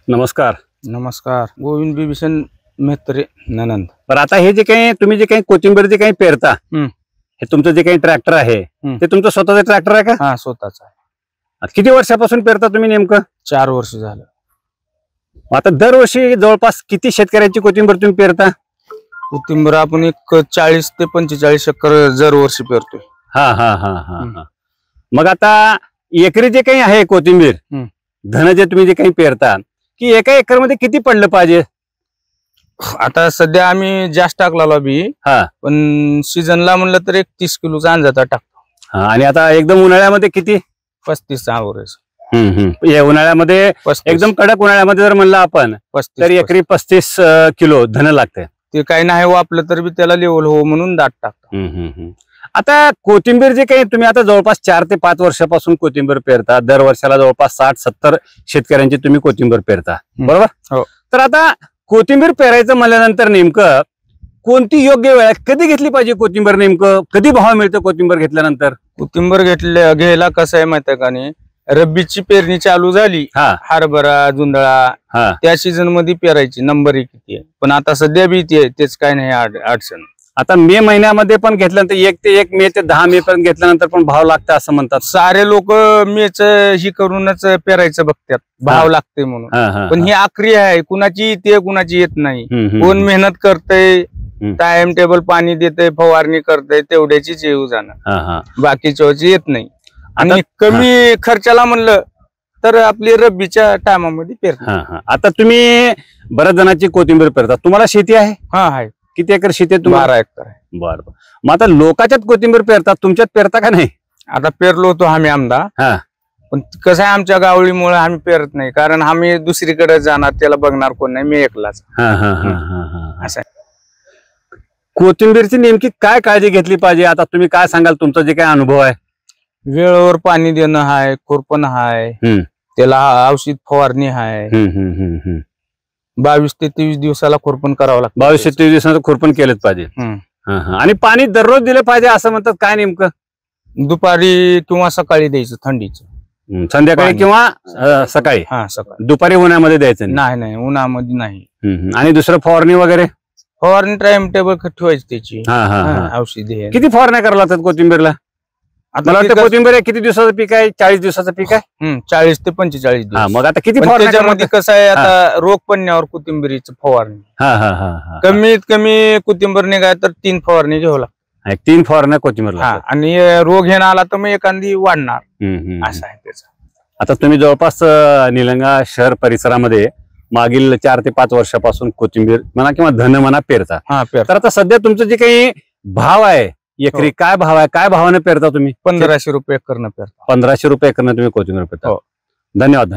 नमस्कार. नमस्कार. गोविंद बिभीषण मेहत्रे ननंद. पण आता हे जे काही तुम्ही जे काही कोथिंबीर जे काही पेरता हे तुमचं जे काही ट्रॅक्टर आहे ते तुमचं स्वतःचं ट्रॅक्टर आहे का? हा, स्वतःच आहे. आता किती वर्षापासून पेरता तुम्ही नेमकं? 4 वर्ष झालं. आता दरवर्षी जवळपास किती शेतकऱ्यांची कोथिंबीर तुम्ही पेरता? कोथिंबीर आपण एक 40 ते 45 एकर दरवर्षी पेरतोय. हा हा हा हा. मग आता एकरी जे काही आहे कोथिंबीर धन जे तुम्ही जे काही पेरता की एका एकर मध्ये किती पडलं पाहिजे? आता सध्या आम्ही जास्त टाकला बी, पण सीझनला म्हणलं तर एक 30 किलोचा अंदाजा टाकतो. आणि आता एकदम उन्हाळ्यामध्ये किती? 35 आवरेज. या उन्हाळ्यामध्ये एकदम कडक उन्हाळ्यामध्ये जर म्हणलं आपण तर एकरी 35 किलो धन लागते. ते काही नाही वापरलं तर बी त्याला लेवल हो म्हणून दाट टाकतो. आता कोथिंबीर जे काही तुम्ही आता जवळपास 4 ते 5 वर्षापासून कोथिंबीर पेरता, दर वर्षाला जवळपास 60-70 शेतकऱ्यांची तुम्ही कोथिंबीर पेरता, बरोबर? हो. तर आता कोथिंबीर पेरायचं म्हणल्यानंतर नेमकं कोणती योग्य वेळ कधी घेतली पाहिजे? कोथिंबीर नेमकं कधी भाव मिळतो कोथिंबीर घेतल्यानंतर? कोथिंबीर घ्यायला कसं आहे माहिती आहे का नाही, रब्बीची पेरणी चालू झाली, हरभरा जुंधळा त्या सीझन मध्ये पेरायची नंबर 1 किती आहे. पण आता सध्या बी तेच काय नाही अडचण. आता मे महिन्यामध्ये पण घेतल्यानंतर 1 ते 1 मे ते 10 मे पर्यंत घेतल्यानंतर पण भाव लागतं असं म्हणतात. सारे लोक मेच ही करूनच पेरायचं बघतात, भाव लागते म्हणून. पण ही आखरी आहे, कुणाची येते कुणाची येत नाही. कोण मेहनत करतय, टाइम टेबल पाणी देते, फवारणी करते, तेवढ्याचीच येऊ जाणं, बाकीच्या येत नाही. आणि कमी खर्चाला म्हणलं तर आपली रब्बीच्या टायमामध्ये पेरतात. आता तुम्ही बऱ्याच जणांची कोथिंबीर पेरतात, तुम्हाला शेती आहे? हा आहे. किती एकर शेती आहे तुम्हाला? 12 एकर आहे. बरं. मग आता लोकांच्यात कोथिंबीर पेरतात, तुमच्यात पेरता का नाही? आता पेरलो होतो आम्ही आमदा, पण कसं आहे आमच्या गावळीमुळे आम्ही पेरत नाही, कारण आम्ही दुसरीकडे जाणार, त्याला बघणार कोण नाही, मी एकलाच. असं कोथिंबीरची नेमकी काय काळजी घेतली पाहिजे? आता तुम्ही काय सांगाल, तुमचा जे काय अनुभव आहे? वेळेवर पाणी देणं आहे, खुरपण आहे, त्याला औषध फवारणी आहे. 22 ते 23 दिवसाला खुरपण करावं लागतं. 22 ते 23 दिवसाचं खुरपण केलंच पाहिजे. आणि पाणी दररोज दिलं पाहिजे असं म्हणतात, काय नेमकं? दुपारी किंवा सकाळी द्यायचं, थंडीचं संध्याकाळी किंवा सकाळी. सकाळी. दुपारी उन्हामध्ये द्यायचं नाही, उन्हामध्ये नाही. आणि दुसरं फवारणी वगैरे? फवारणी टाइम टेबल ठेवायची त्याची, औषधी. किती फवारण्या करावं लागतात कोथिंबीरला? मला वाटतं कोथिंबीर किती दिवसाचं पीक आहे? 40 दिवसाचं पीक आहे. 40 ते 45 दिवस. मग आता किती त्याच्यामध्ये कसं आहे, आता रोग पडण्यावर कोथिंबीरीचं फवारणी कमीत कमी कोथिंबीर निघाय तर 3 फवारणी घ्यावं लागतं. 3 फवारण्या कोथिंबीर. आणि रोग घेणं आला तर मग एखादी वाढणार, असं आहे त्याचं. आता तुम्ही जवळपास निलंगा शहर परिसरामध्ये मागील 4 ते 5 वर्षापासून कोथिंबीर म्हणा किंवा धन म्हणा पेरता. तर आता सध्या तुमचं जे काही भाव आहे एकरी, काय भाव आहे, काय भावाने पेरता तुम्ही? 1500 रुपये एकरनं पेरता. 1500 रुपये एकरनं तुम्ही कोथिंबीर पेरता. धन्यवाद.